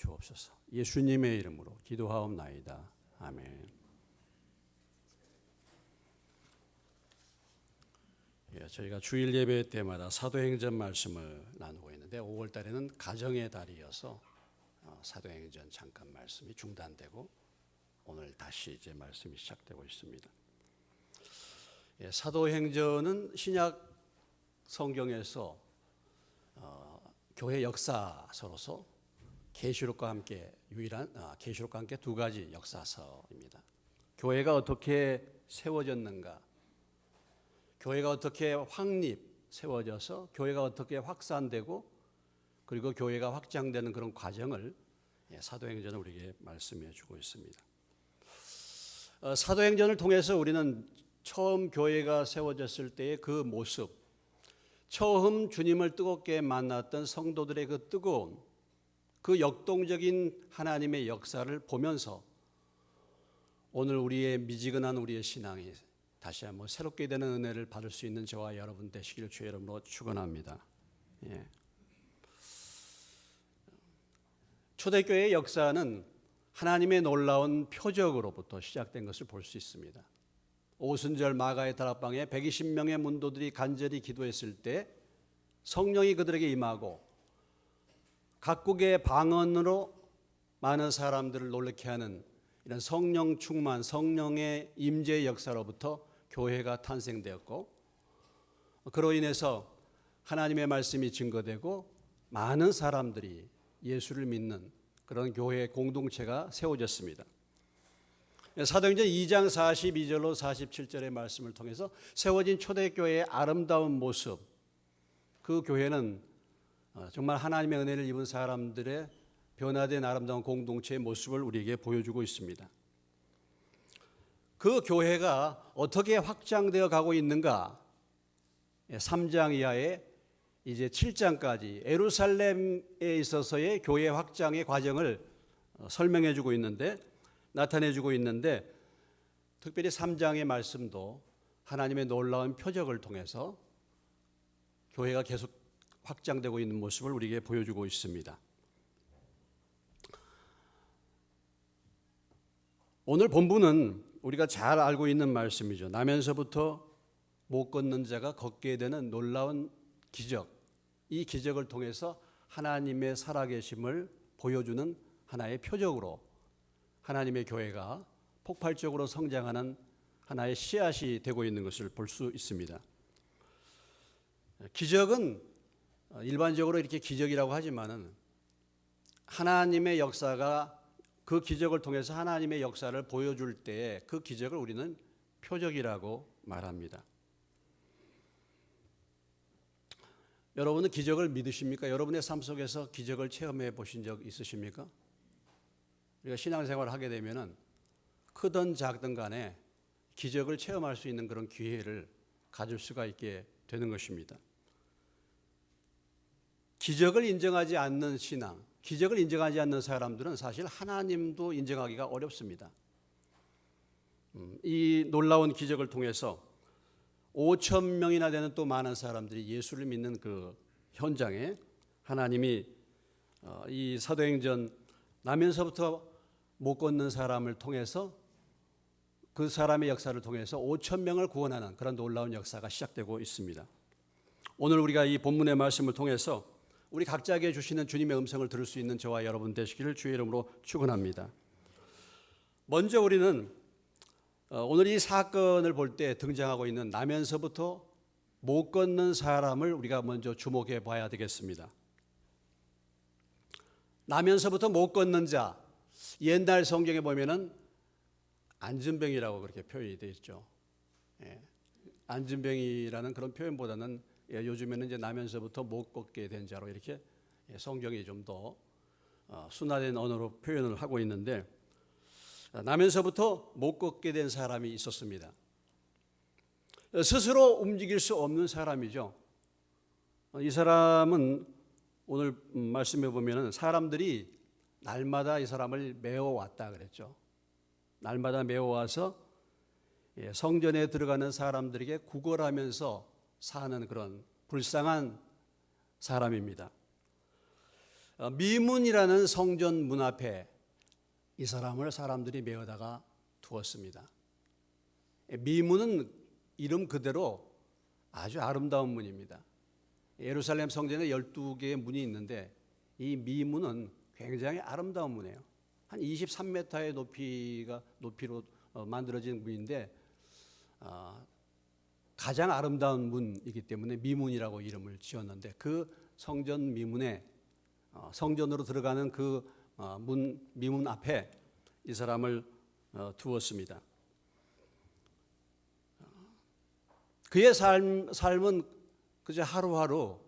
주옵소서. 예수님의 이름으로 기도하옵나이다. 아멘. 저희가 주일 예배 때마다 사도행전 말씀을 나누고 있는데 5월 달에는 가정의 달이어서 사도행전 잠깐 말씀이 중단되고 오늘 다시 이제 말씀이 시작되고 있습니다. 사도행전은 신약 성경에서 교회 역사서로서 계시록과 함께 계시록과 함께 두 가지 역사서입니다. 교회가 어떻게 세워졌는가, 교회가 어떻게 세워져서 교회가 어떻게 확산되고 그리고 교회가 확장되는 그런 과정을 사도행전은 우리에게 말씀해 주고 있습니다. 사도행전을 통해서 우리는 처음 교회가 세워졌을 때의 그 모습, 처음 주님을 뜨겁게 만났던 성도들의 그 뜨거운, 그 역동적인 하나님의 역사를 보면서 오늘 우리의 미지근한 우리의 신앙이 다시 한번 새롭게 되는 은혜를 받을 수 있는 저와 여러분 되시기를 주의 이름으로 축원합니다. 초대교회의 역사는 하나님의 놀라운 표적으로부터 시작된 것을 볼 수 있습니다. 오순절 마가의 다락방에 120명의 문도들이 간절히 기도했을 때 성령이 그들에게 임하고 각국의 방언으로 많은 사람들을 놀라게 하는 이런 성령 충만, 성령의 임재의 역사로부터 교회가 탄생되었고, 그로 인해서 하나님의 말씀이 증거되고 많은 사람들이 예수를 믿는 그런 교회 공동체가 세워졌습니다. 사도행전 2장 42절로 47절의 말씀을 통해서 세워진 초대교회의 아름다운 모습, 그 교회는 정말 하나님의 은혜를 입은 사람들의 변화된 아름다운 공동체의 모습을 우리에게 보여주고 있습니다. 그 교회가 어떻게 확장되어 가고 있는가, 3장 이하에 이제 7장까지 예루살렘에 있어서의 교회 확장의 과정을 설명해 주고 있는데, 나타내 주고 있는데, 특별히 3장의 말씀도 하나님의 놀라운 표적을 통해서 교회가 계속 확장되고 있는 모습을 우리에게 보여주고 있습니다. 오늘 본문은 우리가 잘 알고 있는 말씀이죠. 나면서부터 못 걷는 자가 걷게 되는 놀라운 기적, 이 기적을 통해서 하나님의 살아계심을 보여주는 하나의 표적으로 하나님의 교회가 폭발적으로 성장하는 하나의 씨앗이 되고 있는 것을 볼 수 있습니다. 기적은 일반적으로 이렇게 기적이라고 하지만은 하나님의 역사가 그 기적을 통해서 하나님의 역사를 보여줄 때 그 기적을 우리는 표적이라고 말합니다. 여러분은 기적을 믿으십니까? 여러분의 삶 속에서 기적을 체험해 보신 적 있으십니까? 우리가 신앙생활을 하게 되면은 크든 작든 간에 기적을 체험할 수 있는 그런 기회를 가질 수가 있게 되는 것입니다. 기적을 인정하지 않는 신앙, 기적을 인정하지 않는 사람들은 사실 하나님도 인정하기가 어렵습니다. 이 놀라운 기적을 통해서 5천 명이나 되는 또 많은 사람들이 예수를 믿는 그 현장에 하나님이 이 사도행전 나면서부터 못 걷는 사람을 통해서 그 사람의 역사를 통해서 5천 명을 구원하는 그런 놀라운 역사가 시작되고 있습니다. 오늘 우리가 이 본문의 말씀을 통해서 우리 각자에게 주시는 주님의 음성을 들을 수 있는 저와 여러분 되시기를 주의 이름으로 축원합니다. 먼저 우리는 오늘 이 사건을 볼 때 등장하고 있는 나면서부터 못 걷는 사람을 우리가 먼저 주목해 봐야 되겠습니다. 나면서부터 못 걷는 자, 옛날 성경에 보면은 안진병이라고 그렇게 표현이 되어 있죠. 안진병이라는 그런 표현보다는 요즘에는 이제 나면서부터 못 걷게 된 자로 이렇게 성경이 좀 더 순화된 언어로 표현을 하고 있는데, 나면서부터 못 걷게 된 사람이 있었습니다. 스스로 움직일 수 없는 사람이죠. 이 사람은 오늘 말씀해 보면은 사람들이 날마다 이 사람을 메워왔다 그랬죠. 날마다 메워와서 성전에 들어가는 사람들에게 구걸하면서 사는 그런 불쌍한 사람입니다. 미문이라는 성전 문 앞에 이 사람을 사람들이 메어다가 두었습니다. 미문은 이름 그대로 아주 아름다운 문입니다. 예루살렘 성전에 12개의 문이 있는데 이 미문은 굉장히 아름다운 문이에요. 한 23m의 높이로 만들어진 문인데 가장 아름다운 문이기 때문에 미문이라고 이름을 지었는데 그 성전 미문에 성전으로 들어가는 그 미문 앞에 이 사람을 두었습니다. 그의 삶은 그저 하루하루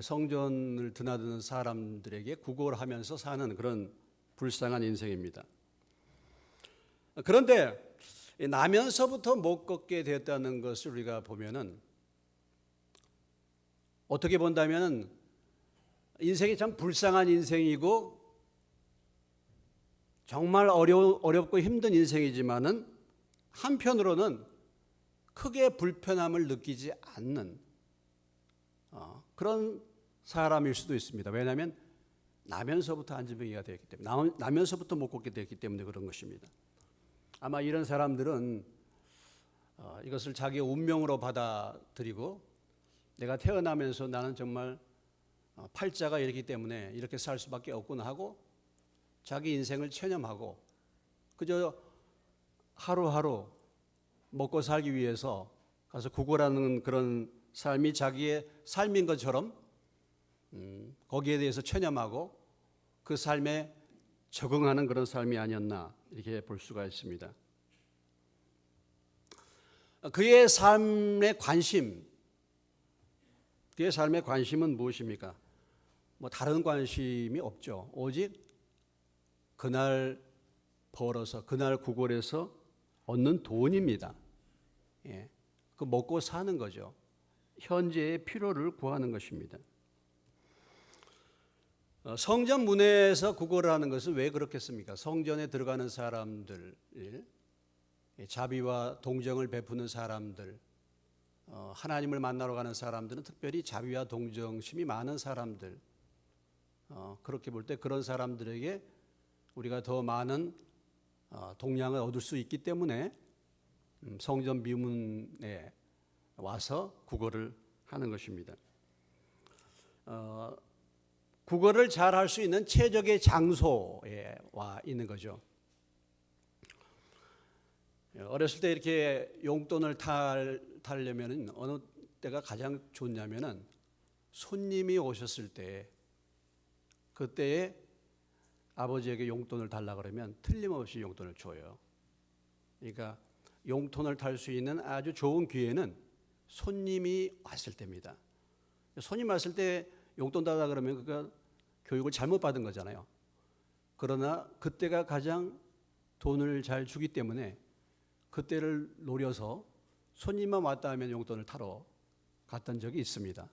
성전을 드나드는 사람들에게 구걸을 하면서 사는 그런 불쌍한 인생입니다. 그런데 나면서부터 못 걷게 되었다는 것을 우리가 보면은 어떻게 본다면 인생이 참 불쌍한 인생이고 정말 어렵고 힘든 인생이지만은 한편으로는 크게 불편함을 느끼지 않는 그런 사람일 수도 있습니다. 왜냐하면 나면서부터 안진병이가 되었기 때문에, 나면서부터 못 걷게 되었기 때문에 그런 것입니다. 아마 이런 사람들은 이것을 자기의 운명으로 받아들이고 내가 태어나면서 나는 정말 팔자가 이렇기 때문에 이렇게 살 수밖에 없구나 하고 자기 인생을 체념하고 그저 하루하루 먹고 살기 위해서 가서 구걸하는 그런 삶이 자기의 삶인 것처럼 거기에 대해서 체념하고 그 삶에 적응하는 그런 삶이 아니었나 이렇게 볼 수가 있습니다. 그의 삶의 관심은 무엇입니까? 다른 관심이 없죠. 오직 그날 벌어서 그날 구걸해서 얻는 돈입니다. 그 먹고 사는 거죠. 현재의 필요를 구하는 것입니다. 성전 문에서 구걸을 하는 것은 왜 그렇겠습니까? 성전에 들어가는 사람들, 자비와 동정을 베푸는 사람들, 하나님을 만나러 가는 사람들은 특별히 자비와 동정심이 많은 사람들, 그렇게 볼 때 그런 사람들에게 우리가 더 많은 동량을 얻을 수 있기 때문에 성전 미문에 와서 구걸을 하는 것입니다. 구걸을 잘 할 수 있는 최적의 장소에 와 있는 거죠. 어렸을 때 이렇게 용돈을 타려면 어느 때가 가장 좋냐면은 손님이 오셨을 때 그때에 아버지에게 용돈을 달라 그러면 틀림없이 용돈을 줘요. 그러니까 용돈을 탈 수 있는 아주 좋은 기회는 손님이 왔을 때입니다. 손님 왔을 때 용돈 달라 그러면 그가 교육을 잘못 받은 거잖아요. 그러나 그때가 가장 돈을 잘 주기 때문에 그때를 노려서 손님만 왔다 하면 용돈을 타러 갔던 적이 있습니다.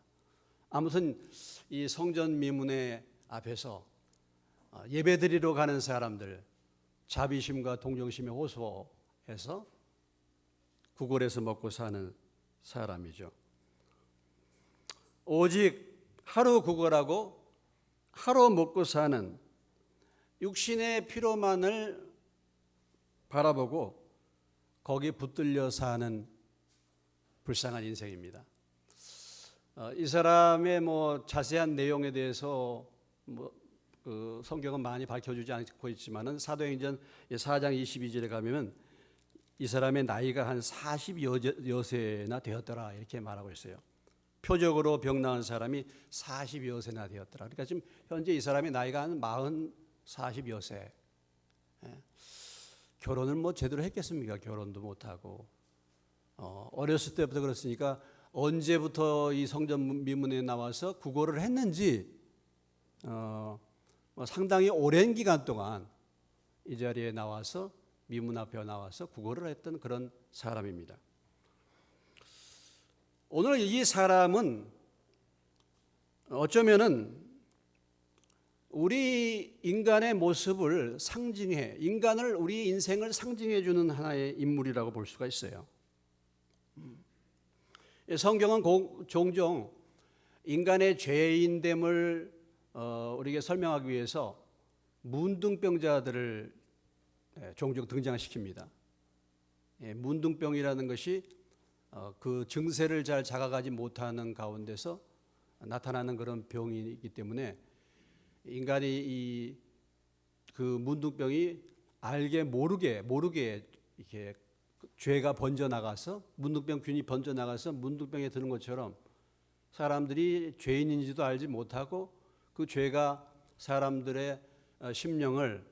아무튼 이 성전 미문의 앞에서 예배드리러 가는 사람들 자비심과 동정심에 호소해서 구걸해서 먹고 사는 사람이죠. 오직 하루 구걸하고 하루 먹고 사는 육신의 피로만을 바라보고 거기에 붙들려 사는 불쌍한 인생입니다. 이 사람의 자세한 내용에 대해서 그 성경은 많이 밝혀주지 않고 있지만은 사도행전 4장 22절에 가면 이 사람의 나이가 한 40여 세나 되었더라 이렇게 말하고 있어요. 표적으로 병나은 사람이 40여 세나 되었더라. 그러니까 지금 현재 이 사람의 나이가 한 40여 세. 결혼을 제대로 했겠습니까? 결혼도 못하고 어렸을 때부터 그렇으니까 언제부터 이 성전 미문에 나와서 구걸을 했는지 상당히 오랜 기간 동안 이 자리에 나와서 미문 앞에 나와서 구걸을 했던 그런 사람입니다. 오늘 이 사람은 어쩌면은 우리 인간의 모습을 상징해, 우리 인생을 상징해 주는 하나의 인물이라고 볼 수가 있어요. 성경은 종종 인간의 죄인됨을 우리에게 설명하기 위해서 문둥병자들을 종종 등장시킵니다. 문둥병이라는 것이 그 증세를 잘 자각하지 못하는 가운데서 나타나는 그런 병이기 때문에 인간이 그 문둥병이 알게 모르게 이렇게 죄가 번져 나가서 문둥병균이 번져 나가서 문둥병에 드는 것처럼 사람들이 죄인인지도 알지 못하고 그 죄가 사람들의 심령을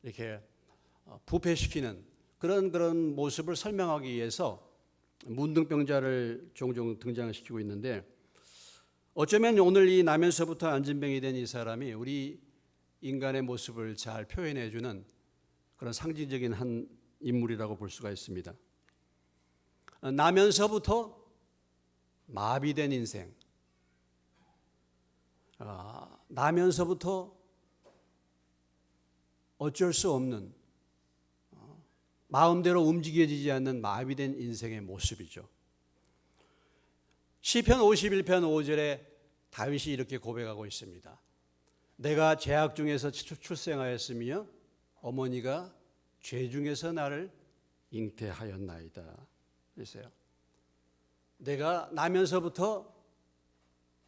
이렇게 부패시키는 그런 모습을 설명하기 위해서 문둥병자를 종종 등장시키고 있는데, 어쩌면 오늘 이 나면서부터 안진병이 된 이 사람이 우리 인간의 모습을 잘 표현해 주는 그런 상징적인 한 인물이라고 볼 수가 있습니다. 나면서부터 마비된 인생, 나면서부터 어쩔 수 없는 마음대로 움직여지지 않는 마비된 인생의 모습이죠. 시편 51편 5절에 다윗이 이렇게 고백하고 있습니다. 내가 죄악 중에서 출생하였으며 어머니가 죄 중에서 나를 잉태하였나이다. 그랬어요. 내가 나면서부터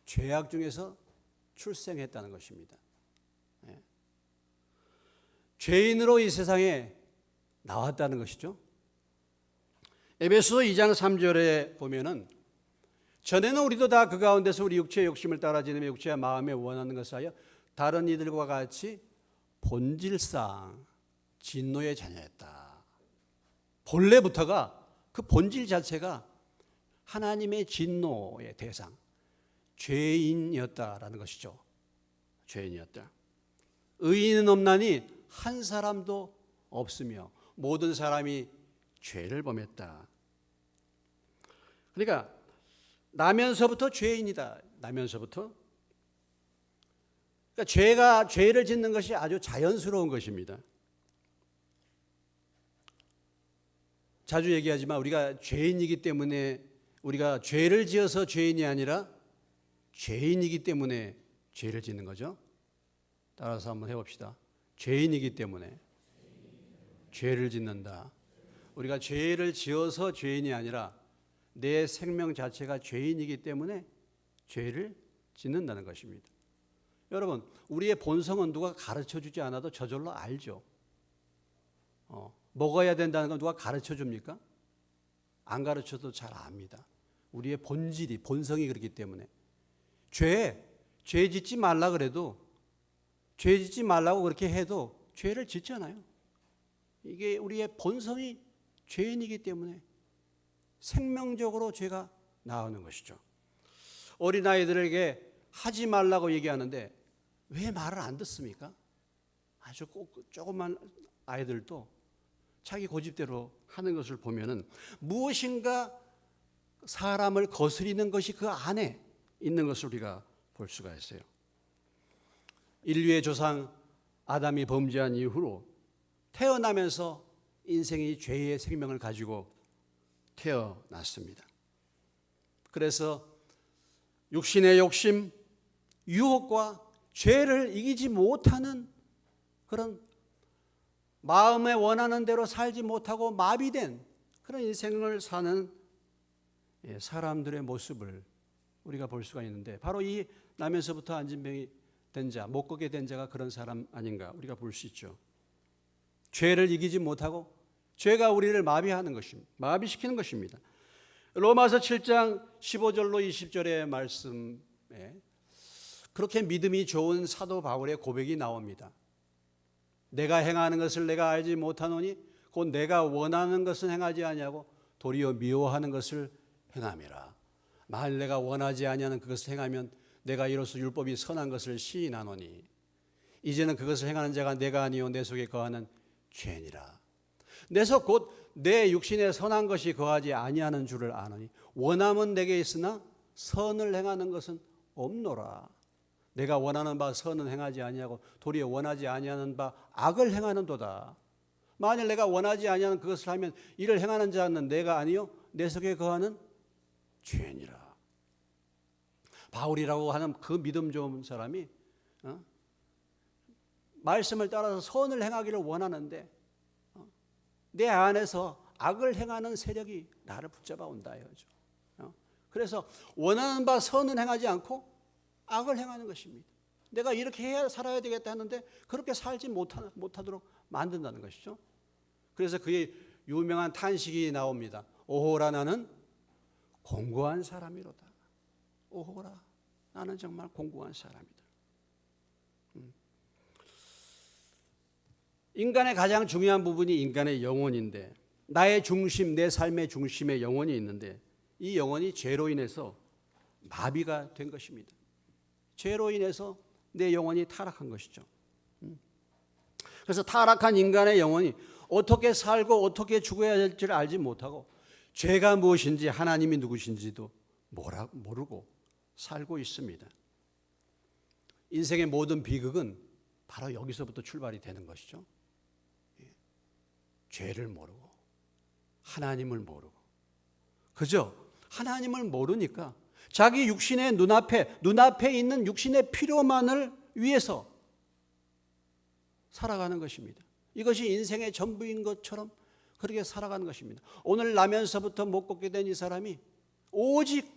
죄악 중에서 출생했다는 것입니다. 죄인으로 이 세상에 나왔다는 것이죠. 에베소 2장 3절에 보면은 전에는 우리도 다 그 가운데서 우리 육체의 욕심을 따라 지내며 육체와 마음에 원하는 것을 하여 다른 이들과 같이 본질상 진노의 자녀였다. 본래부터가 그 본질 자체가 하나님의 진노의 대상, 죄인이었다라는 것이죠. 죄인이었다. 의인은 없나니 한 사람도 없으며 모든 사람이 죄를 범했다. 그러니까 나면서부터 죄인이다. 나면서부터. 그러니까 죄를 짓는 것이 아주 자연스러운 것입니다. 자주 얘기하지만 우리가 죄인이기 때문에, 우리가 죄를 지어서 죄인이 아니라 죄인이기 때문에 죄를 짓는 거죠. 따라서 한번 해봅시다. 죄인이기 때문에 죄를 짓는다. 우리가 죄를 지어서 죄인이 아니라 내 생명 자체가 죄인이기 때문에 죄를 짓는다는 것입니다. 여러분, 우리의 본성은 누가 가르쳐주지 않아도 저절로 알죠. 먹어야 된다는 건 누가 가르쳐줍니까? 안 가르쳐도 잘 압니다. 우리의 본질이, 본성이 그렇기 때문에. 죄 짓지 말라 그래도, 죄 짓지 말라고 그렇게 해도 죄를 짓잖아요. 이게 우리의 본성이 죄인이기 때문에 생명적으로 죄가 나오는 것이죠. 어린아이들에게 하지 말라고 얘기하는데 왜 말을 안 듣습니까? 아주 조그만 아이들도 자기 고집대로 하는 것을 보면은 무엇인가 사람을 거스리는 것이 그 안에 있는 것을 우리가 볼 수가 있어요. 인류의 조상 아담이 범죄한 이후로 태어나면서 인생이 죄의 생명을 가지고 태어났습니다. 그래서 육신의 욕심, 유혹과 죄를 이기지 못하는 그런 마음에 원하는 대로 살지 못하고 마비된 그런 인생을 사는 사람들의 모습을 우리가 볼 수가 있는데, 바로 이 나면서부터 안진병이 된 자, 못 걷게 된 자가 그런 사람 아닌가 우리가 볼 수 있죠. 죄를 이기지 못하고 죄가 우리를 마비하는 것입니다. 마비시키는 것입니다. 로마서 7장 15절로 20절의 말씀에 그렇게 믿음이 좋은 사도 바울의 고백이 나옵니다. 내가 행하는 것을 내가 알지 못하노니 곧 내가 원하는 것은 행하지 아니하고 도리어 미워하는 것을 행함이라. 만일 내가 원하지 아니하는 그것을 행하면 내가 이로써 율법이 선한 것을 시인하노니 이제는 그것을 행하는 자가 내가 아니요 내 속에 거하는 죄니라. 내서 곧 내 육신에 선한 것이 거하지 아니하는 줄을 아노니 원함은 내게 있으나 선을 행하는 것은 없노라. 내가 원하는 바 선은 행하지 아니하고 도리어 원하지 아니하는 바 악을 행하는도다. 만일 내가 원하지 아니하는 그것을 하면 이를 행하는 자는 내가 아니요 내 속에 거하는 죄니라. 바울이라고 하는 그 믿음 좋은 사람이 말씀을 따라서 선을 행하기를 원하는데 내 안에서 악을 행하는 세력이 나를 붙잡아 온다 이거죠. 그래서 원하는 바 선은 행하지 않고 악을 행하는 것입니다. 내가 이렇게 해야 살아야 되겠다 하는데 그렇게 살지 못하도록 만든다는 것이죠. 그래서 그의 유명한 탄식이 나옵니다. 오호라 나는 공고한 사람이로다. 오호라 나는 정말 공고한 사람이다. 인간의 가장 중요한 부분이 인간의 영혼인데 나의 중심, 내 삶의 중심에 영혼이 있는데 이 영혼이 죄로 인해서 마비가 된 것입니다. 죄로 인해서 내 영혼이 타락한 것이죠. 그래서 타락한 인간의 영혼이 어떻게 살고 어떻게 죽어야 될지를 알지 못하고 죄가 무엇인지 하나님이 누구신지도 모르고 살고 있습니다. 인생의 모든 비극은 바로 여기서부터 출발이 되는 것이죠. 죄를 모르고 하나님을 모르고 그죠? 하나님을 모르니까 자기 육신의 눈앞에 있는 육신의 필요만을 위해서 살아가는 것입니다. 이것이 인생의 전부인 것처럼 그렇게 살아가는 것입니다. 오늘 나면서부터 못 걷게 된 이 사람이 오직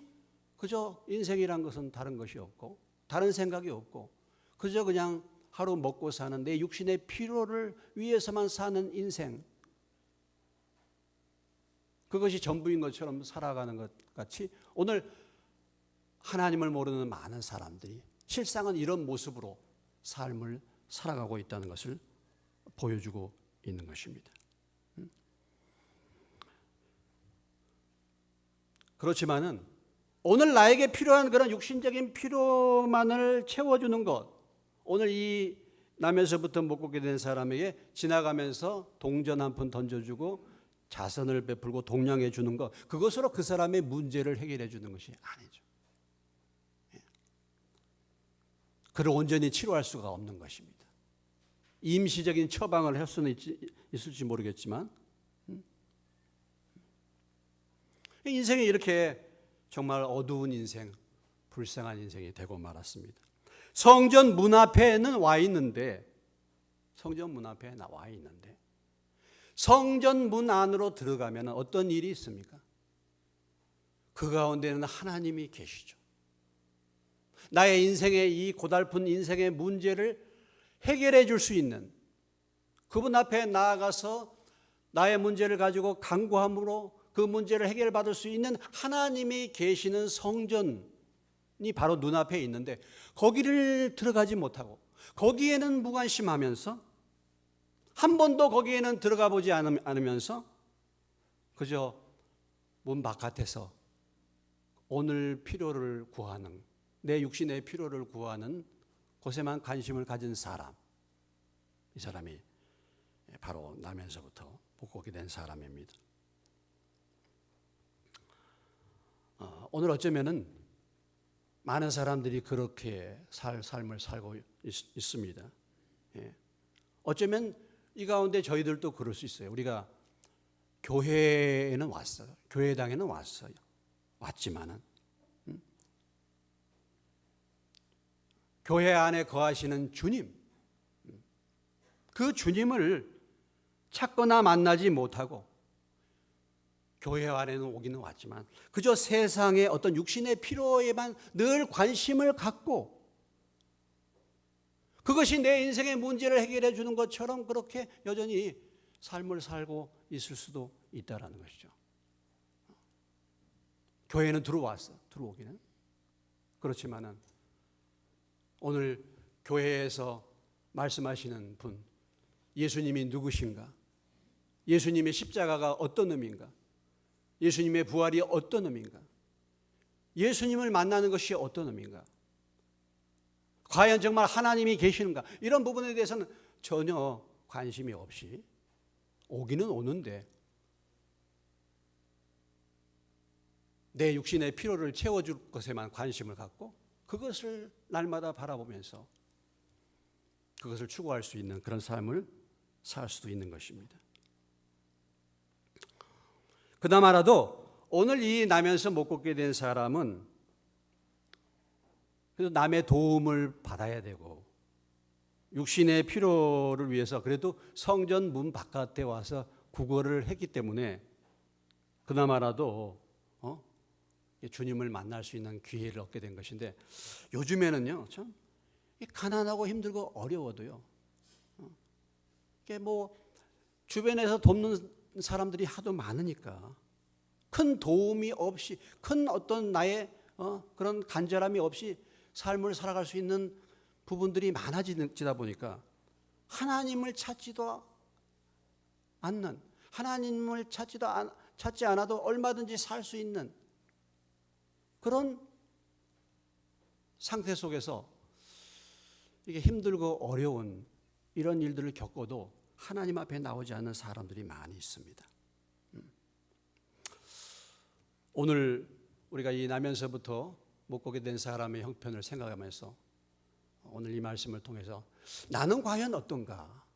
그저 인생이란 것은 다른 것이 없고 다른 생각이 없고 그저 그냥 하루 먹고 사는 내 육신의 필요를 위해서만 사는 인생, 그것이 전부인 것처럼 살아가는 것 같이 오늘 하나님을 모르는 많은 사람들이 실상은 이런 모습으로 삶을 살아가고 있다는 것을 보여주고 있는 것입니다. 그렇지만은 오늘 나에게 필요한 그런 육신적인 필요만을 채워주는 것, 오늘 이 남에서부터 못 걷게 된 사람에게 지나가면서 동전 한 푼 던져주고 자선을 베풀고 동냥해 주는 것, 그것으로 그 사람의 문제를 해결해 주는 것이 아니죠. 그를 온전히 치료할 수가 없는 것입니다. 임시적인 처방을 할 수는 있을지 모르겠지만 인생이 이렇게 정말 어두운 인생, 불쌍한 인생이 되고 말았습니다. 성전 문 앞에는 와 있는데 성전 문 안으로 들어가면 어떤 일이 있습니까? 그 가운데는 하나님이 계시죠. 나의 인생의 이 고달픈 인생의 문제를 해결해 줄 수 있는 그분 앞에 나아가서 나의 문제를 가지고 간구함으로 그 문제를 해결받을 수 있는 하나님이 계시는 성전이 바로 눈앞에 있는데 거기를 들어가지 못하고 거기에는 무관심하면서 한 번도 거기에는 들어가 보지 않으면서 그저 문 바깥에서 오늘 필요를 구하는, 내 육신의 필요를 구하는 곳에만 관심을 가진 사람, 이 사람이 바로 나면서부터 못 걷게 된 사람입니다. 오늘 어쩌면은 많은 사람들이 그렇게 삶을 살고 있습니다. 어쩌면 이 가운데 저희들도 그럴 수 있어요. 우리가 교회에는 왔어요. 교회당에는 왔어요. 왔지만은 교회 안에 거하시는 주님, 그 주님을 찾거나 만나지 못하고 교회 안에는 오기는 왔지만 그저 세상의 어떤 육신의 필요에만 늘 관심을 갖고 그것이 내 인생의 문제를 해결해 주는 것처럼 그렇게 여전히 삶을 살고 있을 수도 있다는 것이죠. 교회는 들어오기는. 그렇지만은 오늘 교회에서 말씀하시는 분, 예수님이 누구신가? 예수님의 십자가가 어떤 의미인가? 예수님의 부활이 어떤 의미인가? 예수님을 만나는 것이 어떤 의미인가? 과연 정말 하나님이 계시는가? 이런 부분에 대해서는 전혀 관심이 없이 오기는 오는데 내 육신의 필요를 채워줄 것에만 관심을 갖고 그것을 날마다 바라보면서 그것을 추구할 수 있는 그런 삶을 살 수도 있는 것입니다. 그나마라도 오늘 이 나면서 못 걷게 된 사람은 그래서 남의 도움을 받아야 되고 육신의 필요를 위해서 그래도 성전 문 바깥에 와서 구걸을 했기 때문에 그나마라도 주님을 만날 수 있는 기회를 얻게 된 것인데, 요즘에는요 참 가난하고 힘들고 어려워도요 이게 뭐 주변에서 돕는 사람들이 하도 많으니까 큰 도움이 없이, 큰 어떤 나의 그런 간절함이 없이 삶을 살아갈 수 있는 부분들이 많아지다 보니까 하나님을 찾지도 않는, 하나님을 찾지 않아도 얼마든지 살 수 있는 그런 상태 속에서 이게 힘들고 어려운 이런 일들을 겪어도 하나님 앞에 나오지 않는 사람들이 많이 있습니다. 오늘 우리가 이 나면서부터 못 보게 된 사람의 형편을 생각하면서 오늘 이 말씀을 통해서 나는 과연 어떤가?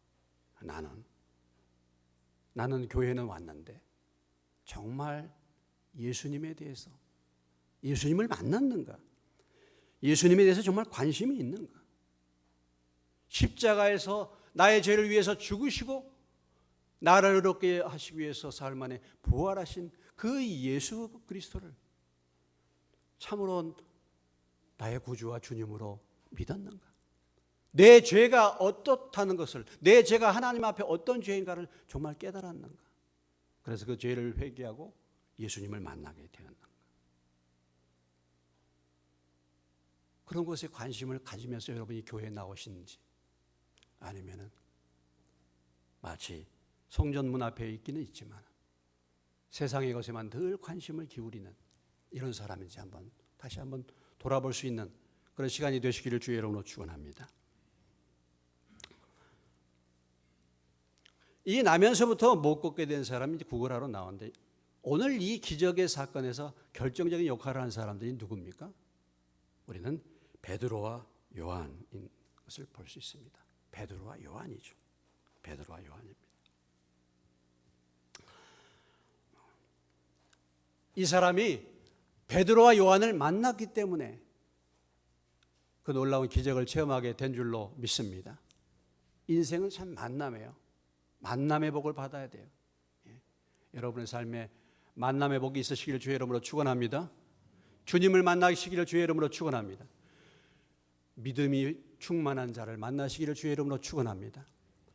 나는 교회는 왔는데 정말 예수님에 대해서, 예수님을 만났는가? 예수님에 대해서 정말 관심이 있는가? 십자가에서 나의 죄를 위해서 죽으시고 나를 의롭게 하시기 위해서 사흘 만에 부활하신 그 예수 그리스도를 참으로 나의 구주와 주님으로 믿었는가? 내 죄가 어떻다는 것을, 내 죄가 하나님 앞에 어떤 죄인가를 정말 깨달았는가? 그래서 그 죄를 회개하고 예수님을 만나게 되었는가? 그런 것에 관심을 가지면서 여러분이 교회에 나오시는지, 아니면은 마치 성전 문 앞에 있기는 있지만 세상의 것에만 늘 관심을 기울이는 이런 사람인지 다시 한번 돌아볼 수 있는 그런 시간이 되시기를 주의 이름으로 축원합니다. 이 나면서부터 못 걷게 된 사람이 이제 구걸하러 나오는데, 오늘 이 기적의 사건에서 결정적인 역할을 하는 사람들이 누굽니까? 우리는 베드로와 요한인 것을 볼 수 있습니다. 베드로와 요한이죠. 베드로와 요한입니다. 이 사람이 베드로와 요한을 만났기 때문에 그 놀라운 기적을 체험하게 된 줄로 믿습니다. 인생은 참 만남이에요. 만남의 복을 받아야 돼요. 여러분의 삶에 만남의 복이 있으시기를 주의 이름으로 축원합니다. 주님을 만나시기를 주의 이름으로 축원합니다. 믿음이 충만한 자를 만나시기를 주의 이름으로 축원합니다.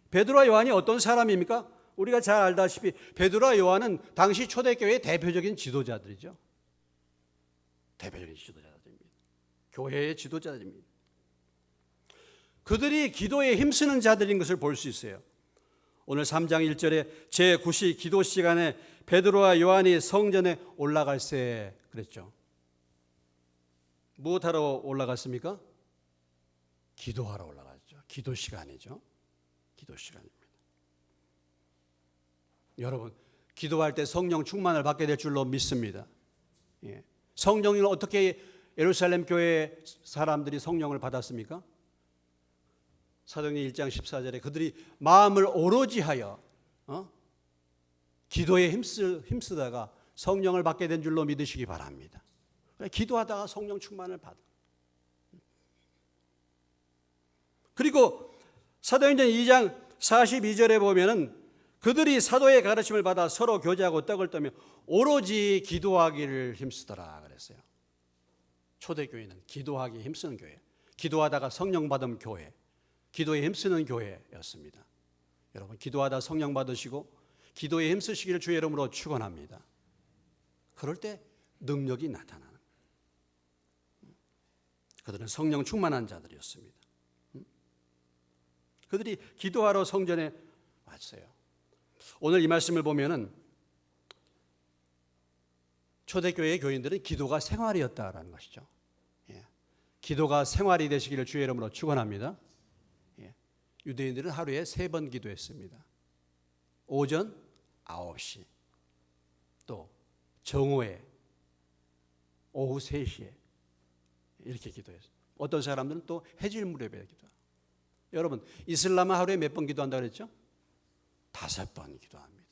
베드로와 요한이 어떤 사람입니까? 우리가 잘 알다시피 베드로와 요한은 당시 초대교회의 대표적인 지도자들이죠. 대표적인 지도자들입니다. 교회의 지도자들입니다. 그들이 기도에 힘쓰는 자들인 것을 볼 수 있어요. 오늘 3장 1절에 제9시 기도 시간에 베드로와 요한이 성전에 올라갈새 그랬죠. 무엇하러 올라갔습니까? 기도하러 올라갔죠. 기도 시간이죠. 기도 시간입니다. 여러분, 기도할 때 성령 충만을 받게 될 줄로 믿습니다. 성령을 어떻게 예루살렘 교회 사람들이 성령을 받았습니까? 사도행전 1장 14절에 그들이 마음을 오로지 하여 기도에 힘쓰다가 성령을 받게 된 줄로 믿으시기 바랍니다. 기도하다가 성령 충만을 받아. 그리고 사도행전 2장 42절에 보면은 그들이 사도의 가르침을 받아 서로 교제하고 떡을 떠며 오로지 기도하기를 힘쓰더라 그랬어요. 초대교회는 기도하기에 힘쓰는 교회, 기도하다가 성령 받은 교회, 기도에 힘쓰는 교회였습니다. 여러분, 기도하다 성령 받으시고 기도에 힘쓰시기를 주의 이름으로 축원합니다. 그럴 때 능력이 나타나는 거예요. 그들은 성령 충만한 자들이었습니다. 그들이 기도하러 성전에 왔어요. 오늘 이 말씀을 보면은 초대교회의 교인들은 기도가 생활이었다라는 것이죠. 기도가 생활이 되시기를 주의 이름으로 축원합니다. 유대인들은 하루에 3번 기도했습니다. 오전 9시, 또 정오에, 오후 3시에 이렇게 기도했어요. 어떤 사람들은 또 해질 무렵에 기도해요. 여러분, 이슬람은 하루에 몇 번 기도한다고 그랬죠? 5번 기도합니다.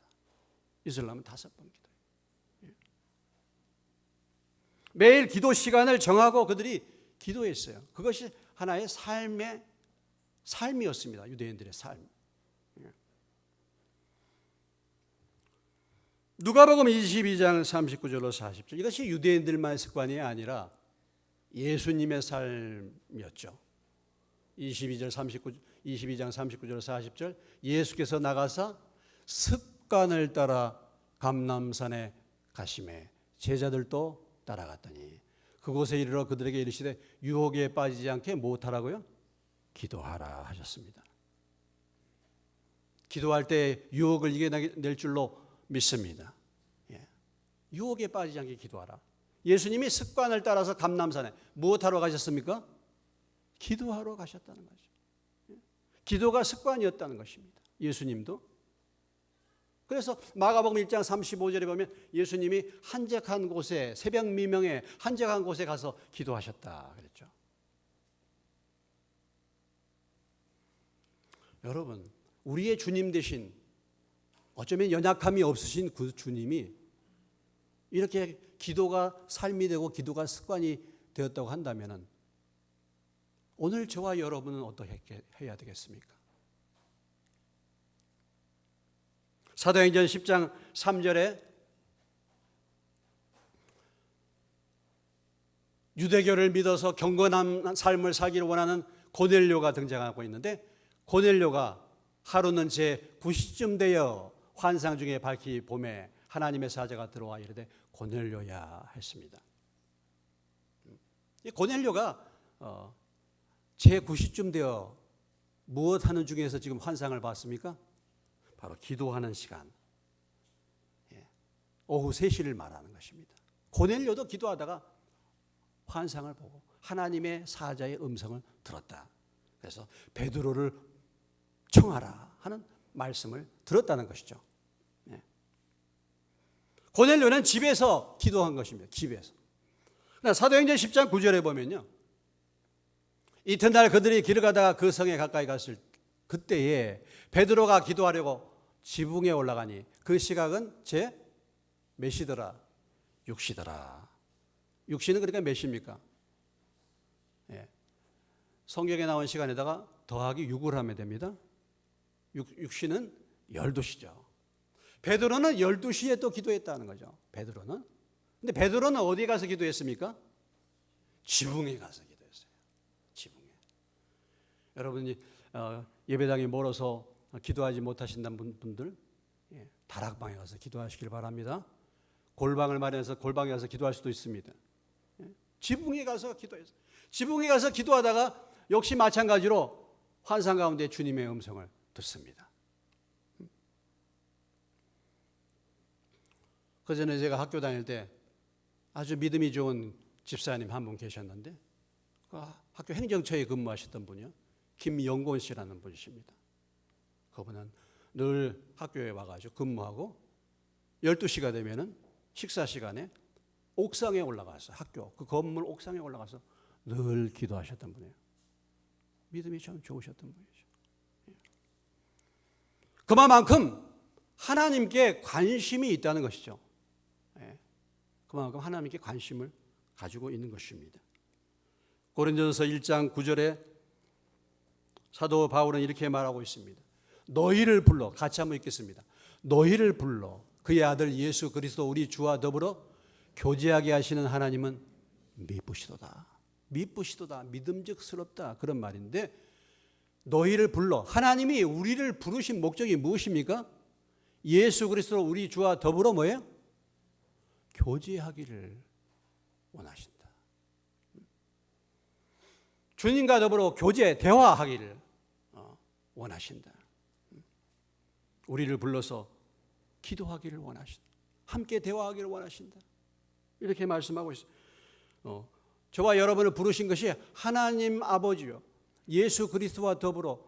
이슬람은 5번 기도해요. 매일 기도 시간을 정하고 그들이 기도했어요. 그것이 하나의 삶이었습니다. 유대인들의 삶. 누가복음 22장 39절로 40절, 이것이 유대인들만의 습관이 아니라 예수님의 삶이었죠. 22장 39절 40절, 예수께서 나가사 습관을 따라 감람산에 가시매 제자들도 따라갔더니 그곳에 이르러 그들에게 이르시되 유혹에 빠지지 않게 무엇하라고요? 기도하라 하셨습니다. 기도할 때 유혹을 이겨낼 줄로 믿습니다. 유혹에 빠지지 않게 기도하라. 예수님이 습관을 따라서 감람산에 무엇하러 가셨습니까? 기도하러 가셨다는 거죠. 기도가 습관이었다는 것입니다. 예수님도. 그래서 마가복음 1장 35절에 보면 예수님이 한적한 곳에, 새벽 미명에 한적한 곳에 가서 기도하셨다 그랬죠. 여러분, 우리의 주님 되신, 어쩌면 연약함이 없으신 그 주님이 이렇게 기도가 삶이 되고 기도가 습관이 되었다고 한다면 오늘 저와 여러분은 어떻게 해야 되겠습니까? 사도행전 10장 3절에 유대교를 믿어서 경건한 삶을 살기를 원하는 고넬료가 등장하고 있는데, 고넬료가 하루는 제 9시쯤 되어 환상 중에 밝히 봄에 하나님의 사자가 들어와 이르되 고넬료야 했습니다. 이 고넬료가 제 9시쯤 되어 무엇 하는 중에서 지금 환상을 봤습니까? 바로 기도하는 시간, 오후 3시를 말하는 것입니다. 고넬료도 기도하다가 환상을 보고 하나님의 사자의 음성을 들었다. 그래서 베드로를 청하라 하는 말씀을 들었다는 것이죠. 고넬료는 집에서 기도한 것입니다. 집에서. 사도행전 10장 9절에 보면요, 이튿날 그들이 길을 가다가 그 성에 가까이 갔을 그때에 베드로가 기도하려고 지붕에 올라가니 그 시각은 제 몇 시더라? 6시더라. 6시는 그러니까 몇 시입니까? 성경에 나온 시간에다가 더하기 6을 하면 됩니다. 6시는 12시죠. 베드로는 12시에 또 기도했다는 거죠. 베드로는. 근데 베드로는 어디 가서 기도했습니까? 지붕에 가서 기도했어요. 지붕에. 여러분이 예배당이 멀어서 기도하지 못하신다는 분들, 다락방에 가서 기도하시길 바랍니다. 골방을 마련해서 골방에 가서 기도할 수도 있습니다. 지붕에 가서 기도했어요. 지붕에 가서 기도하다가 역시 마찬가지로 환상 가운데 주님의 음성을 듣습니다. 그전에 제가 학교 다닐 때 아주 믿음이 좋은 집사님 한 분 계셨는데, 그 학교 행정처에 근무하셨던 분이요, 김영곤 씨라는 분이십니다. 그분은 늘 학교에 와가지고 근무하고 12시가 되면은 식사 시간에 옥상에 올라가서, 학교 그 건물 옥상에 올라가서 늘 기도하셨던 분이에요. 믿음이 참 좋으셨던 분이죠. 그만큼 하나님께 관심이 있다는 것이죠. 그만큼 하나님께 관심을 가지고 있는 것입니다. 고린도전서 1장 9절에 사도 바울은 이렇게 말하고 있습니다. 너희를 불러, 같이 한번 읽겠습니다. 너희를 불러 그의 아들 예수 그리스도 우리 주와 더불어 교제하게 하시는 하나님은 미쁘시도다. 미쁘시도다. 믿음직스럽다. 그런 말인데, 너희를 불러, 하나님이 우리를 부르신 목적이 무엇입니까? 예수 그리스도 우리 주와 더불어 뭐예요? 교제하기를 원하신다. 주님과 더불어 교제, 대화하기를 원하신다. 우리를 불러서 기도하기를 원하신다. 함께 대화하기를 원하신다. 이렇게 말씀하고 있어요. 저와 여러분을 부르신 것이 하나님 아버지요, 예수 그리스도와 더불어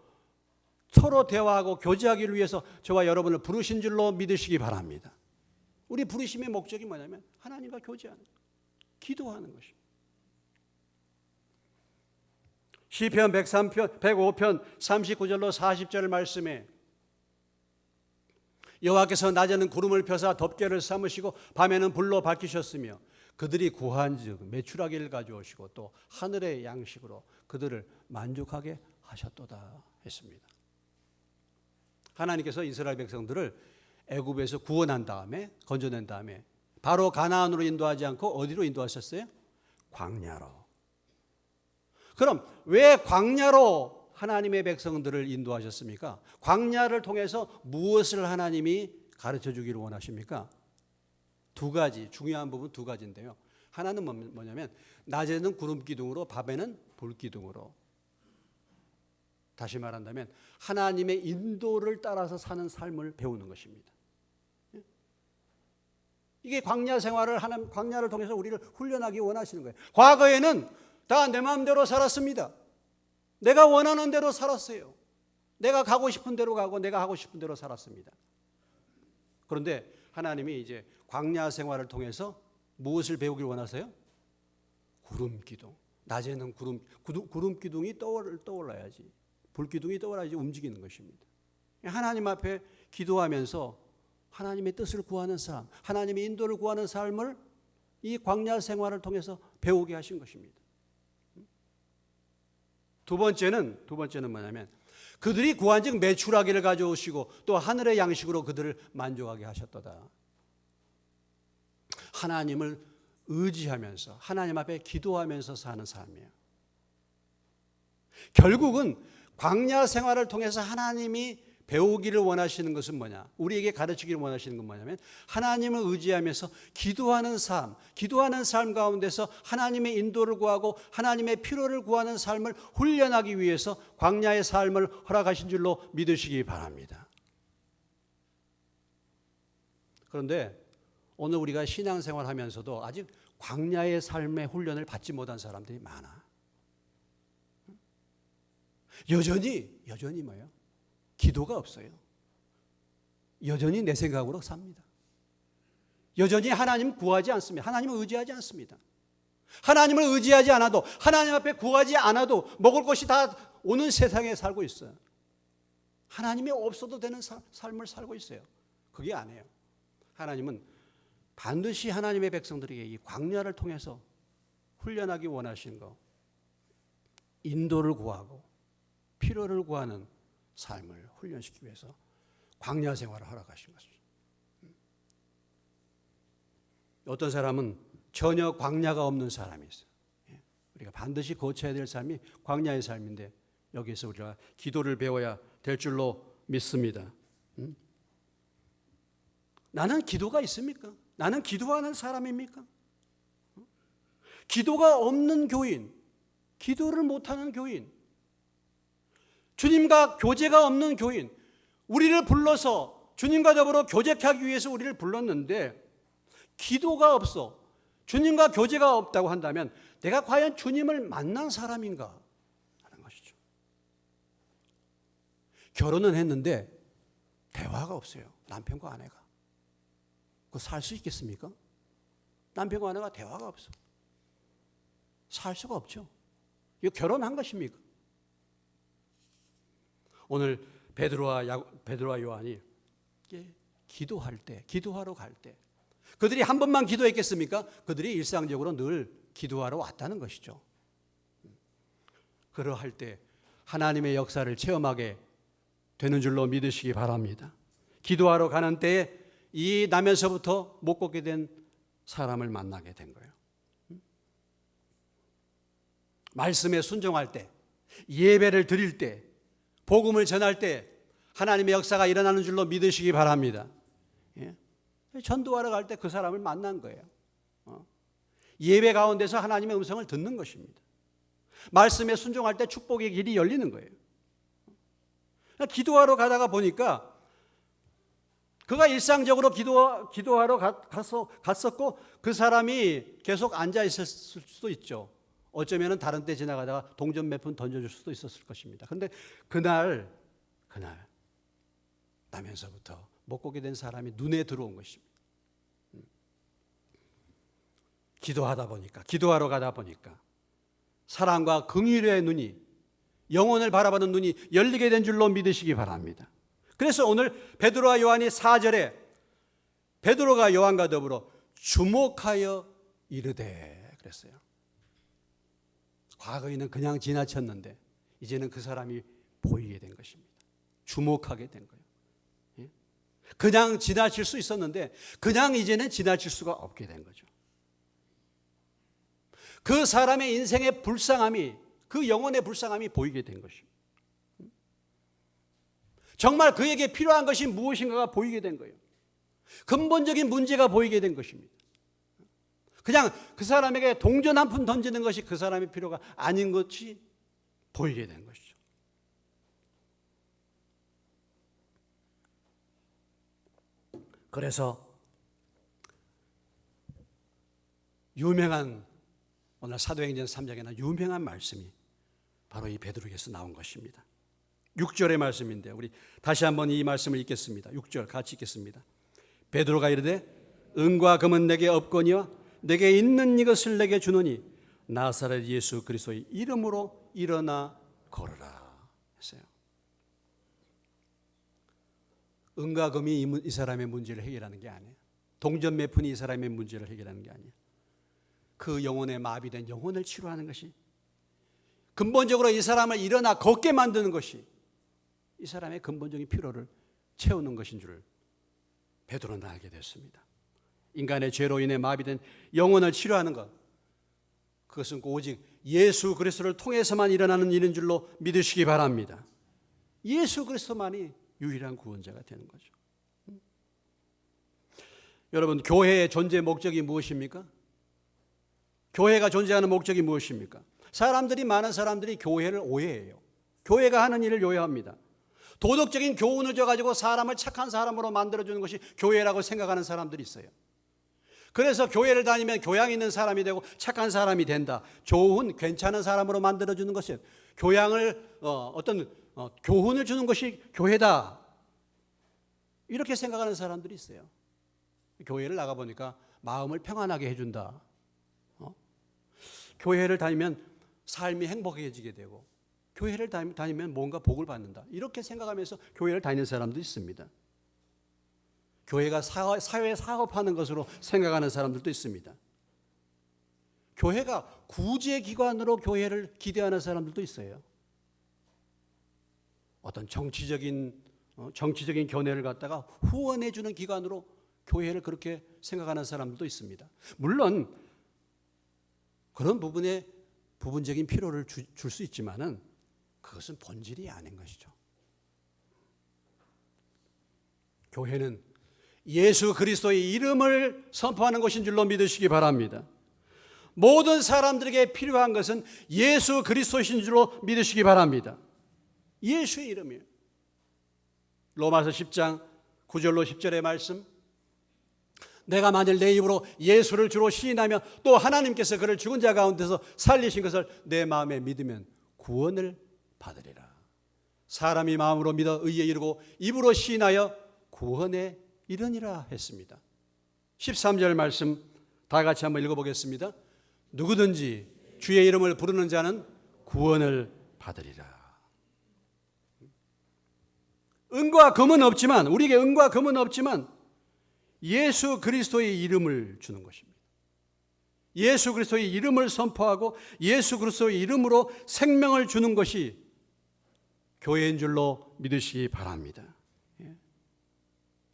서로 대화하고 교제하기를 위해서 저와 여러분을 부르신 줄로 믿으시기 바랍니다. 우리 부르심의 목적이 뭐냐면 하나님과 교제하는 것, 기도하는 것입니다. 시편 103편, 105편 39절로 40절 말씀에 여호와께서 낮에는 구름을 펴사 덮개를 삼으시고 밤에는 불로 밝히셨으며 그들이 구한즉 메추라기를 가져오시고 또 하늘의 양식으로 그들을 만족하게 하셨도다 했습니다. 하나님께서 이스라엘 백성들을 애굽에서 구원한 다음에, 건져낸 다음에 바로 가나안으로 인도하지 않고 어디로 인도하셨어요? 광야로. 그럼 왜 광야로 하나님의 백성들을 인도하셨습니까? 광야를 통해서 무엇을 하나님이 가르쳐 주기를 원하십니까? 두 가지, 중요한 부분 두 가지인데요. 하나는 뭐냐면 낮에는 구름 기둥으로, 밤에는 불 기둥으로. 다시 말한다면 하나님의 인도를 따라서 사는 삶을 배우는 것입니다. 이게 광야 생활을 하는, 광야를 통해서 우리를 훈련하기 원하시는 거예요. 과거에는 다 내 마음대로 살았습니다. 내가 원하는 대로 살았어요. 내가 가고 싶은 대로 가고 내가 하고 싶은 대로 살았습니다. 그런데 하나님이 이제 광야 생활을 통해서 무엇을 배우길 원하세요? 구름 기둥. 낮에는 구름 기둥이 떠올라야지. 불 기둥이 떠올라야지 움직이는 것입니다. 하나님 앞에 기도하면서 하나님의 뜻을 구하는 삶, 하나님의 인도를 구하는 삶을 이 광야 생활을 통해서 배우게 하신 것입니다. 두 번째는 뭐냐면 그들이 구한즉 메추라기를 가져오시고 또 하늘의 양식으로 그들을 만족하게 하셨도다. 하나님을 의지하면서 하나님 앞에 기도하면서 사는 삶이에요. 결국은 광야 생활을 통해서 하나님이 배우기를 원하시는 것은 뭐냐? 우리에게 가르치기를 원하시는 건 뭐냐면 하나님을 의지하면서 기도하는 삶 가운데서 하나님의 인도를 구하고 하나님의 필요를 구하는 삶을 훈련하기 위해서 광야의 삶을 허락하신 줄로 믿으시기 바랍니다. 그런데 오늘 우리가 신앙생활 하면서도 아직 광야의 삶의 훈련을 받지 못한 사람들이 많아. 여전히 뭐예요? 기도가 없어요. 여전히 내 생각으로 삽니다. 여전히 하나님 구하지 않습니다. 하나님을 의지하지 않습니다. 하나님을 의지하지 않아도, 하나님 앞에 구하지 않아도 먹을 것이 다 오는 세상에 살고 있어요. 하나님이 없어도 되는 삶을 살고 있어요. 그게 아니에요. 하나님은 반드시 하나님의 백성들에게 이 광야를 통해서 훈련하기 원하시는 거, 인도를 구하고 필요를 구하는 삶을 훈련시키기 위해서 광야 생활을 허락하신 것입니다. 어떤 사람은 전혀 광야가 없는 사람이 있어요. 우리가 반드시 고쳐야 될 삶이 광야의 삶인데 여기서 우리가 기도를 배워야 될 줄로 믿습니다. 나는 기도가 있습니까? 나는 기도하는 사람입니까? 기도가 없는 교인, 기도를 못하는 교인, 주님과 교제가 없는 교인, 우리를 불러서 주님과 더불어 교제하기 위해서 우리를 불렀는데 기도가 없어, 주님과 교제가 없다고 한다면 내가 과연 주님을 만난 사람인가 하는 것이죠. 결혼은 했는데 대화가 없어요. 남편과 아내가. 그거 살 수 있겠습니까? 남편과 아내가 대화가 없어. 살 수가 없죠. 이거 결혼한 것입니까? 오늘 베드로와 요한이 기도할 때, 기도하러 갈 때 그들이 한 번만 기도했겠습니까? 그들이 일상적으로 늘 기도하러 왔다는 것이죠. 그러할 때 하나님의 역사를 체험하게 되는 줄로 믿으시기 바랍니다. 기도하러 가는 때에 이 나면서부터 못 걷게 된 사람을 만나게 된 거예요. 말씀에 순종할 때, 예배를 드릴 때, 복음을 전할 때 하나님의 역사가 일어나는 줄로 믿으시기 바랍니다. 전도하러 갈 때 그 사람을 만난 거예요. 예배 가운데서 하나님의 음성을 듣는 것입니다. 말씀에 순종할 때 축복의 길이 열리는 거예요. 기도하러 가다가 보니까 그가 일상적으로 기도하러 갔었고 그 사람이 계속 앉아 있을 수도 있죠. 어쩌면 다른 때 지나가다가 동전 몇 푼 던져줄 수도 있었을 것입니다. 그런데 그날 나면서부터 못 걷게 된 사람이 눈에 들어온 것입니다. 기도하러 가다 보니까 사랑과 긍휼의 눈이, 영혼을 바라보는 눈이 열리게 된 줄로 믿으시기 바랍니다. 그래서 오늘 베드로와 요한이 4절에 베드로가 요한과 더불어 주목하여 이르되 그랬어요. 과거에는 그냥 지나쳤는데 이제는 그 사람이 보이게 된 것입니다. 주목하게 된 거예요. 예? 그냥 지나칠 수 있었는데 그냥 이제는 지나칠 수가 없게 된 거죠. 그 사람의 인생의 불쌍함이, 그 영혼의 불쌍함이 보이게 된 것입니다. 정말 그에게 필요한 것이 무엇인가가 보이게 된 거예요. 근본적인 문제가 보이게 된 것입니다. 그냥 그 사람에게 동전 한 푼 던지는 것이 그 사람의 필요가 아닌 것이 보이게 된 것이죠. 그래서 유명한 오늘 사도행전 3장에는 유명한 말씀이 바로 이 베드로에게서 나온 것입니다. 6절의 말씀인데 우리 다시 한번 이 말씀을 읽겠습니다. 6절 같이 읽겠습니다. 베드로가 이르되 은과 금은 내게 없거니와 내게 있는 이것을 내게 주노니 나사렛 예수 그리스도의 이름으로 일어나 걸으라 했어요. 은과 금이 이 사람의 문제를 해결하는 게 아니에요. 동전 몇 푼이 이 사람의 문제를 해결하는 게 아니에요. 그 영혼의 마비된 영혼을 치료하는 것이, 근본적으로 이 사람을 일어나 걷게 만드는 것이 이 사람의 근본적인 필요를 채우는 것인 줄 베드로는 알게 됐습니다. 인간의 죄로 인해 마비된 영혼을 치료하는 것, 그것은 오직 예수 그리스도를 통해서만 일어나는 일인 줄로 믿으시기 바랍니다. 예수 그리스도만이 유일한 구원자가 되는 거죠. 여러분, 교회의 존재 목적이 무엇입니까? 교회가 존재하는 목적이 무엇입니까? 많은 사람들이 교회를 오해해요. 교회가 하는 일을 오해합니다. 도덕적인 교훈을 줘가지고 사람을 착한 사람으로 만들어주는 것이 교회라고 생각하는 사람들이 있어요. 그래서 교회를 다니면 교양 있는 사람이 되고 착한 사람이 된다. 좋은 괜찮은 사람으로 만들어주는 것이 교훈을 주는 것이 교회다. 이렇게 생각하는 사람들이 있어요. 교회를 나가보니까 마음을 평안하게 해준다. 교회를 다니면 삶이 행복해지게 되고 교회를 다니면 뭔가 복을 받는다. 이렇게 생각하면서 교회를 다니는 사람도 있습니다. 교회가 사회 사업하는 것으로 생각하는 사람들도 있습니다. 교회가 구제기관으로 교회를 기대하는 사람들도 있어요. 어떤 정치적인 견해를 갖다가 후원해주는 기관으로 교회를 그렇게 생각하는 사람들도 있습니다. 물론 그런 부분적인 필요를 줄 수 있지만은 그것은 본질이 아닌 것이죠. 교회는 예수 그리스도의 이름을 선포하는 것인 줄로 믿으시기 바랍니다. 모든 사람들에게 필요한 것은 예수 그리스도이신 줄로 믿으시기 바랍니다. 예수의 이름이에요. 로마서 10장 9절로 10절의 말씀, 내가 만일 내 입으로 예수를 주로 시인하며 또 하나님께서 그를 죽은 자 가운데서 살리신 것을 내 마음에 믿으면 구원을 받으리라. 사람이 마음으로 믿어 의에 이르고 입으로 시인하여 구원에 이르니라 했습니다. 13절 말씀 다 같이 한번 읽어보겠습니다. 누구든지 주의 이름을 부르는 자는 구원을 받으리라. 은과 금은 없지만, 우리에게 은과 금은 없지만 예수 그리스도의 이름을 주는 것입니다. 예수 그리스도의 이름을 선포하고 예수 그리스도의 이름으로 생명을 주는 것이 교회인 줄로 믿으시기 바랍니다.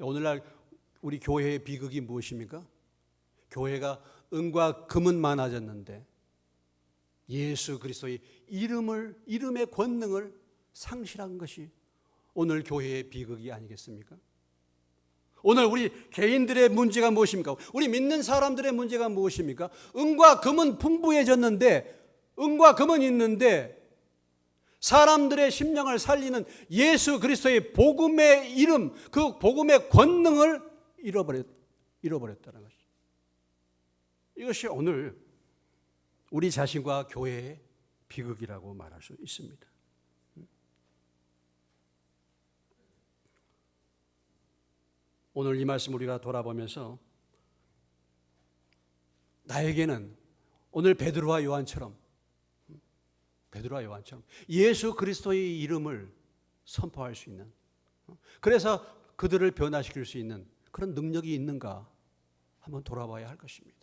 오늘날 우리 교회의 비극이 무엇입니까? 교회가 은과 금은 많아졌는데 예수 그리스도의 이름의 권능을 상실한 것이 오늘 교회의 비극이 아니겠습니까? 오늘 우리 개인들의 문제가 무엇입니까? 우리 믿는 사람들의 문제가 무엇입니까? 은과 금은 풍부해졌는데, 은과 금은 있는데 사람들의 심령을 살리는 예수 그리스도의 복음의 이름, 그 복음의 권능을 잃어버렸다는 것이죠. 이것이 오늘 우리 자신과 교회의 비극이라고 말할 수 있습니다. 오늘 이 말씀 우리가 돌아보면서 나에게는 오늘 베드로와 요한처럼 예수 그리스도의 이름을 선포할 수 있는, 그래서 그들을 변화시킬 수 있는 그런 능력이 있는가 한번 돌아봐야 할 것입니다.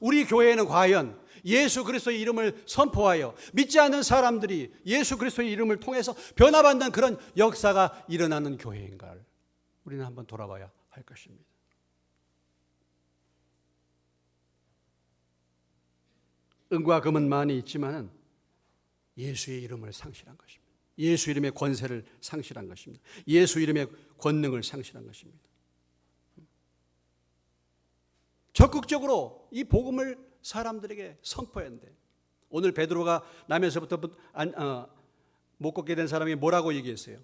우리 교회는 과연 예수 그리스도의 이름을 선포하여 믿지 않는 사람들이 예수 그리스도의 이름을 통해서 변화받는 그런 역사가 일어나는 교회인가를 우리는 한번 돌아봐야 할 것입니다. 은과 금은 많이 있지만은 예수의 이름을 상실한 것입니다. 예수 이름의 권세를 상실한 것입니다. 예수 이름의 권능을 상실한 것입니다. 적극적으로 이 복음을 사람들에게 선포했는데 오늘 베드로가 나면서부터 못 걷게 된 사람이 뭐라고 얘기했어요?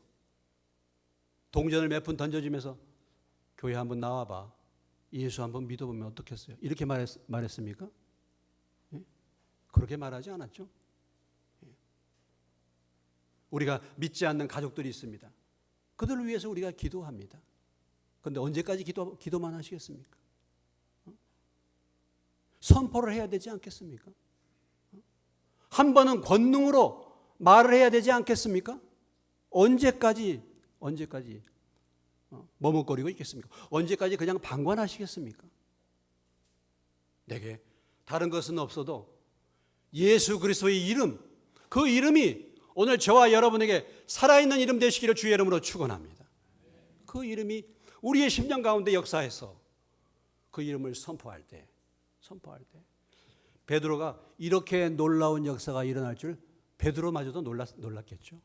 동전을 몇 푼 던져주면서 교회 한번 나와봐. 예수 한번 믿어보면 어떻겠어요? 이렇게 말했습니까? 그렇게 말하지 않았죠. 우리가 믿지 않는 가족들이 있습니다. 그들을 위해서 우리가 기도합니다. 그런데 언제까지 기도만 하시겠습니까? 선포를 해야 되지 않겠습니까? 한 번은 권능으로 말을 해야 되지 않겠습니까? 언제까지 머뭇거리고 있겠습니까? 언제까지 그냥 방관하시겠습니까? 내게 다른 것은 없어도 예수 그리스도의 이름, 그 이름이 오늘 저와 여러분에게 살아있는 이름 되시기를 주의 이름으로 축원합니다. 그 이름이 우리의 심령 가운데 역사해서 그 이름을 선포할 때 베드로가 이렇게 놀라운 역사가 일어날 줄 베드로마저도 놀랐겠죠.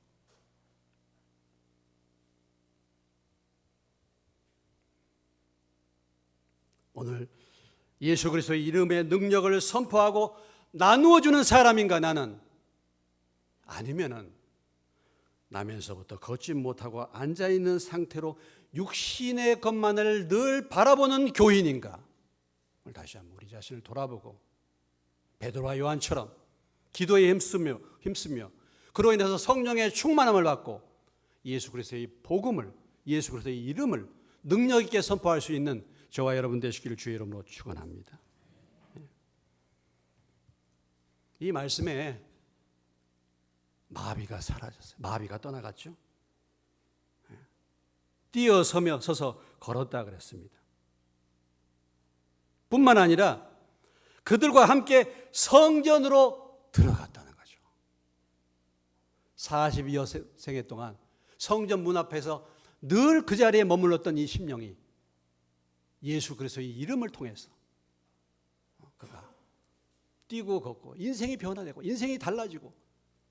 오늘 예수 그리스도의 이름의 능력을 선포하고 나누어주는 사람인가 나는? 아니면은 나면서부터 걷지 못하고 앉아있는 상태로 육신의 것만을 늘 바라보는 교인인가? 오늘 다시 한번 우리 자신을 돌아보고 베드로와 요한처럼 기도에 힘쓰며 그로 인해서 성령의 충만함을 받고 예수 그리스도의 복음을, 예수 그리스도의 이름을 능력 있게 선포할 수 있는 저와 여러분 되시기를 주의 이름으로 축원합니다. 이 말씀에 마비가 사라졌어요. 마비가 떠나갔죠. 서서 걸었다 그랬습니다. 뿐만 아니라 그들과 함께 성전으로 들어갔다는 거죠. 42여 생애 동안 성전 문 앞에서 늘 그 자리에 머물렀던 이 심령이 예수 그리스도의 이름을 통해서 그가 뛰고 걷고 인생이 변화되고 인생이 달라지고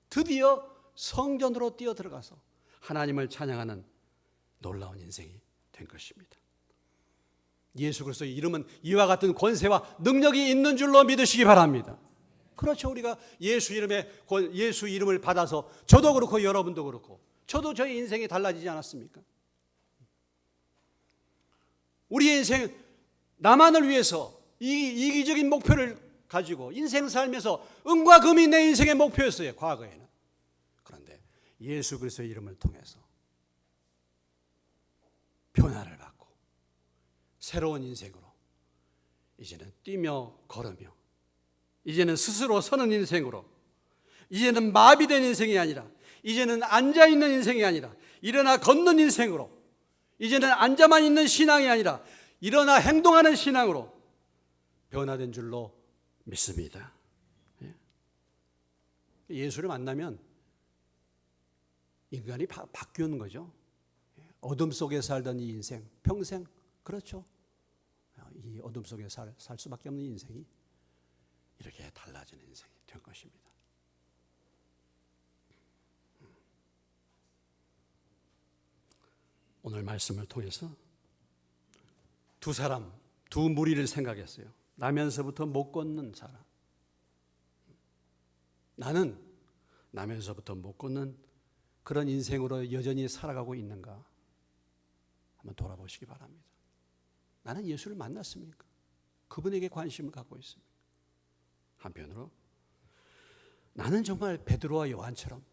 드디어 성전으로 뛰어 들어가서 하나님을 찬양하는 놀라운 인생이 된 것입니다. 예수 그리스도의 이름은 이와 같은 권세와 능력이 있는 줄로 믿으시기 바랍니다. 그렇죠. 우리가 예수 이름을 받아서 저도 그렇고 여러분도 그렇고 저도 저희 인생이 달라지지 않았습니까? 우리의 인생 나만을 위해서 이기적인 목표를 가지고 인생 살면서 은과 금이 내 인생의 목표였어요. 과거에는. 그런데 예수 그리스도의 이름을 통해서 변화를 받고 새로운 인생으로 이제는 뛰며 걸으며 이제는 스스로 서는 인생으로 이제는 마비된 인생이 아니라 이제는 앉아있는 인생이 아니라 일어나 걷는 인생으로 이제는 앉아만 있는 신앙이 아니라 일어나 행동하는 신앙으로 변화된 줄로 믿습니다. 예수를 만나면 인간이 바뀌는 거죠. 어둠 속에 살던 이 인생 평생 그렇죠. 이 어둠 속에 살 수밖에 없는 인생이 이렇게 달라지는 인생이 된 것입니다. 오늘 말씀을 통해서 두 무리를 생각했어요. 나면서부터 못 걷는 사람. 나는 나면서부터 못 걷는 그런 인생으로 여전히 살아가고 있는가? 한번 돌아보시기 바랍니다. 나는 예수를 만났습니까? 그분에게 관심을 갖고 있습니다. 한편으로 나는 정말 베드로와 요한처럼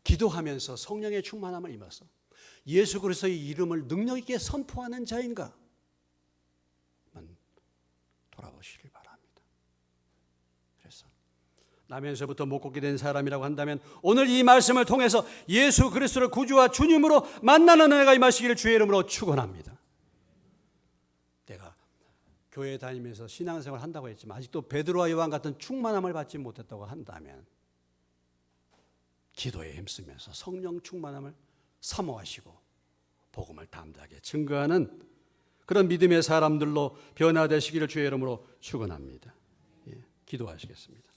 기도하면서 성령의 충만함을 입어서 예수 그리스도의 이름을 능력 있게 선포하는 자인가? 한번 돌아보시길 바랍니다. 그래서 나면서부터 못 걷게 된 사람이라고 한다면 오늘 이 말씀을 통해서 예수 그리스도를 구주와 주님으로 만나는 은혜가 임하시기를 주의 이름으로 축원합니다. 내가 교회 다니면서 신앙생활 한다고 했지만 아직도 베드로와 요한 같은 충만함을 받지 못했다고 한다면 기도에 힘쓰면서 성령 충만함을 사모하시고 복음을 담대하게 증거하는 그런 믿음의 사람들로 변화되시기를 주의 이름으로 축원합니다. 기도하시겠습니다.